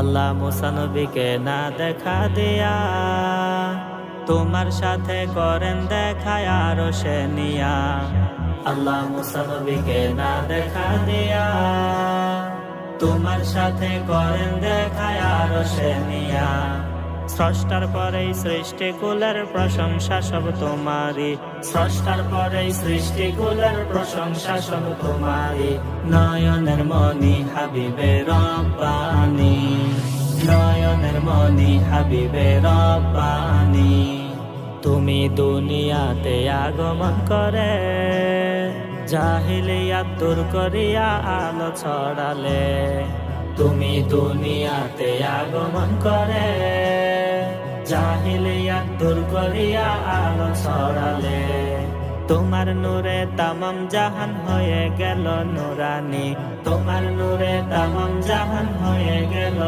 আল্লাহ মুসা নবীকে না দেখা দিয়া তোমার সাথে করেন দেখায় আরশে নিয়া। আল্লাহ মুসা নবীকে না দেখা দিয়া তোমার সাথে করেন দেখায় আরশে নিয়া। স্রষ্টার পরেই সৃষ্টি কুলের প্রশংসা সব তোমারই, স্রষ্টার পরেই সৃষ্টি কুলের প্রশংসা সব তোমারই। নয়নের মনি হাবিবে রব্বানি, নয়নের মনি হাবিবে রব্বানি। তুমি দুনিয়াতে আগমন করে জাহিলিয়াত দূর করিয়া আলো ছড়ালে। তুমি দুনিয়াতে আগমন করে জাহিলিয়াত দূর করিয়া আলো ছড়ালে। তোমার নূরে তামাম জাহান হয়ে গেল নুরানি, তোমার নূরে তামাম জাহান হয়ে গেল